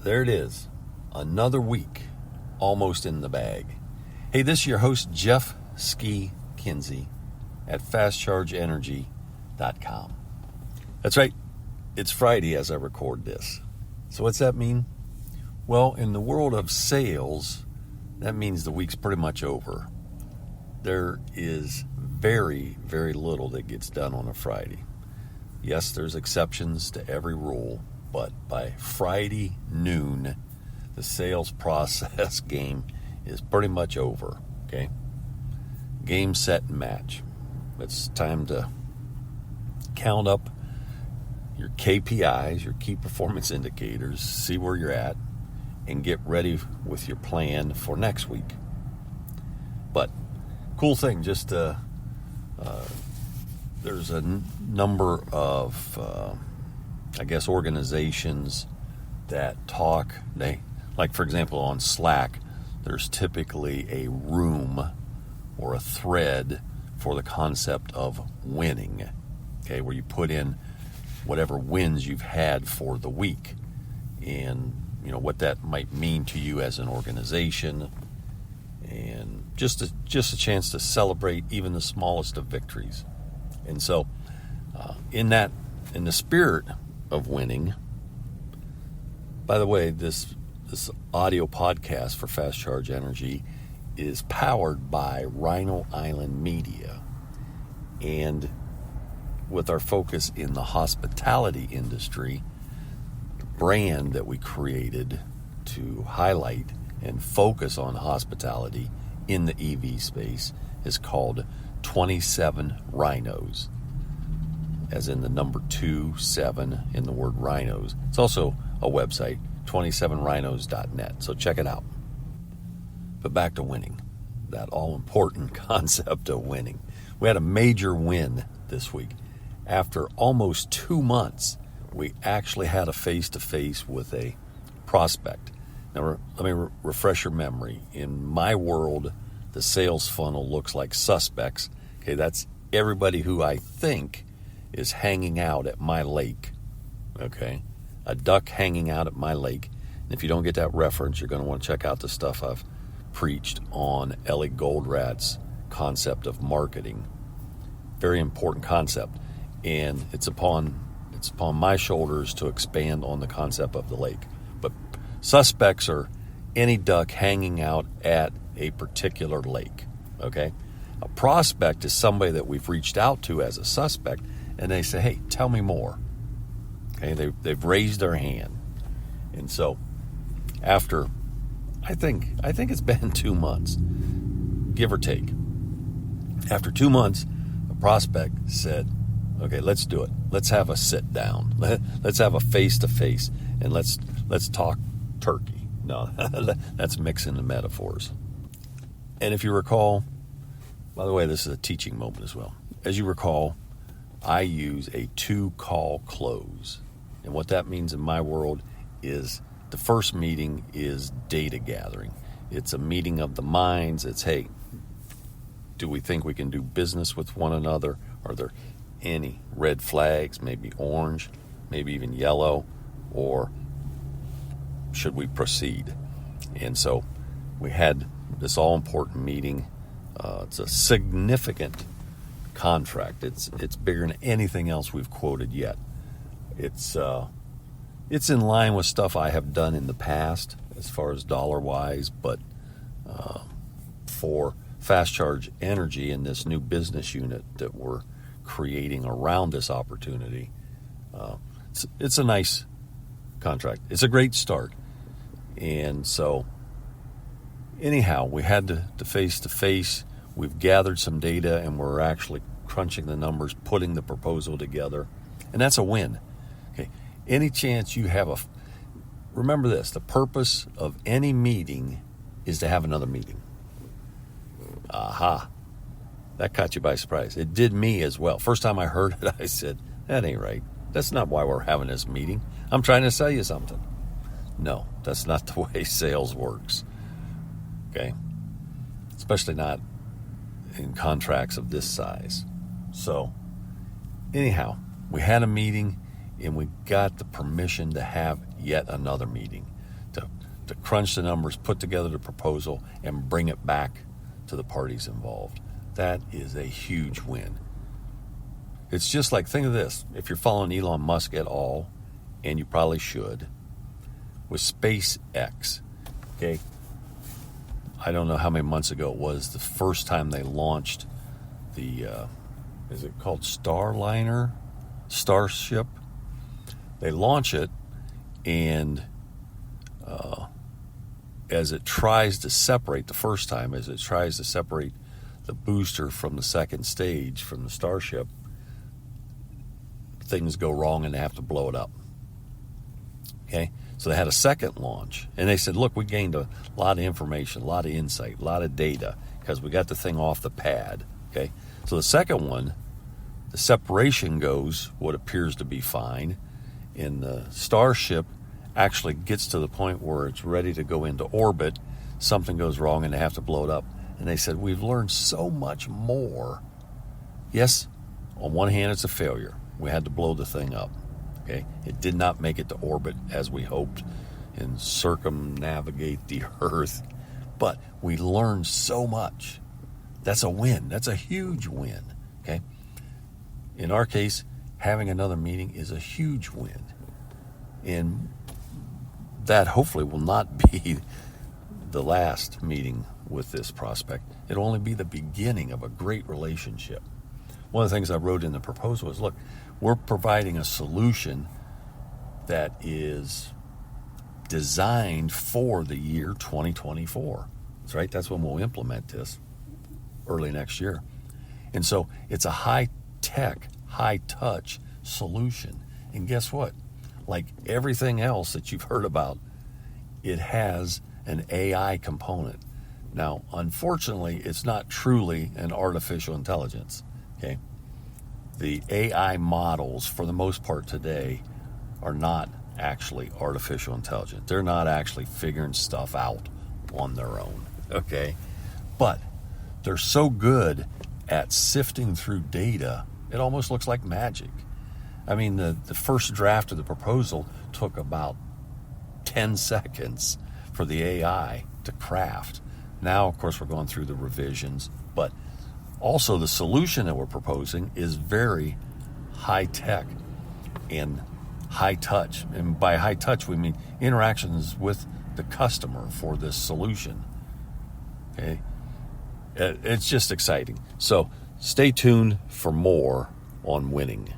There it is. Another week, almost in the bag. Hey, this is your host, Jeff Ski Kinsey at FastChargeEnergy.com. That's right. It's Friday as I record this. So what's that mean? Well, in the world of sales, that means the week's pretty much over. There is very, very little that gets done on a Friday. Yes, there's exceptions to every rule, but by Friday noon, the sales process game is pretty much over, okay? Game, set, and match. It's time to count up your KPIs, your key performance indicators, see where you're at, and get ready with your plan for next week. But cool thing, just there's a number of, organizations that talk. Like for example, on Slack, there's typically a room or a thread for the concept of winning, okay, where you put in whatever wins you've had for the week and what that might mean to you as an organization, and just a chance to celebrate even the smallest of victories. And so in the spirit of winning, by the way, this audio podcast for Fast Charge Energy is powered by Rhino Island Media, and with our focus in the hospitality industry, the brand that we created to highlight and focus on hospitality in the EV space is called 27 Rhinos, as in the number 27 in the word rhinos. It's also a website, 27rhinos.net, so check it out. But back to winning, that all-important concept of winning. We had a major win this week. After almost 2 months, we actually had a face-to-face with a prospect. Now, let me refresh your memory. In my world, the sales funnel looks like suspects. Okay, that's everybody who I think is hanging out at my lake. Okay, a duck hanging out at my lake. And if you don't get that reference, you're going to want to check out the stuff I've preached on Ellie Goldrat's concept of marketing. Very important concept. And it's upon my shoulders to expand on the concept of the lake. But suspects are any duck hanging out at a particular lake, okay? A prospect is somebody that we've reached out to as a suspect, and they say, hey, tell me more. Okay, they've raised their hand. And so after, I think it's been 2 months, give or take. After 2 months, a prospect said, okay, let's do it. Let's have a sit down. Let's have a face-to-face, and let's talk turkey. No, that's mixing the metaphors. And if you recall, by the way, this is a teaching moment as well. As you recall, I use a 2-call close. And what that means in my world is the first meeting is data gathering. It's a meeting of the minds. It's, hey, do we think we can do business with one another? Are there any red flags, maybe orange, maybe even yellow, or should we proceed? And so we had this all-important meeting. It's a significant contract. It's bigger than anything else we've quoted yet. It's in line with stuff I have done in the past as far as dollar-wise, but for Fast Charge Energy and this new business unit that we're creating around this opportunity, it's a nice contract. It's a great start. And so anyhow, we had the face-to-face. We've gathered some data, and we're actually crunching the numbers, putting the proposal together, and that's a win. Okay, any chance you have remember this, the purpose of any meeting is to have another meeting. Aha. That caught you by surprise. It did me as well. First time I heard it, I said, that ain't right. That's not why we're having this meeting. I'm trying to sell you something. No, that's not the way sales works. Okay? Especially not in contracts of this size. So, anyhow, we had a meeting and we got the permission to have yet another meeting. to crunch the numbers, put together the proposal, and bring it back to the parties involved. That is a huge win. It's just like, think of this. If you're following Elon Musk at all, and you probably should, with SpaceX, okay, I don't know how many months ago it was, the first time they launched the, is it called Starship? They launch it, and as it tries to separate, the first time, as it tries to separate the booster from the second stage, from the Starship, things go wrong and they have to blow it up. Okay? So they had a second launch, and they said, look, we gained a lot of information, a lot of insight, a lot of data, because we got the thing off the pad. Okay? So the second one, the separation goes what appears to be fine, and the Starship actually gets to the point where it's ready to go into orbit. Something goes wrong and they have to blow it up. And they said, we've learned so much more. Yes, on one hand, it's a failure. We had to blow the thing up. Okay, it did not make it to orbit as we hoped and circumnavigate the Earth. But we learned so much. That's a win. That's a huge win. Okay. In our case, having another meeting is a huge win. And that hopefully will not be the last meeting with this prospect. It'll only be the beginning of a great relationship. One of the things I wrote in the proposal is, look, we're providing a solution that is designed for the year 2024. That's right. That's when we'll implement this, early next year. And so it's a high-tech, high-touch solution. And guess what? Like everything else that you've heard about, it has an AI component. Now, unfortunately, it's not truly an artificial intelligence. Okay? The AI models, for the most part today, are not actually artificial intelligence. They're not actually figuring stuff out on their own. Okay? But they're so good at sifting through data, it almost looks like magic. I mean, the first draft of the proposal took about 10 seconds for the AI to craft. Now, of course, we're going through the revisions, but also the solution that we're proposing is very high-tech and high-touch. And by high-touch, we mean interactions with the customer for this solution. Okay? It's just exciting. So stay tuned for more on winning.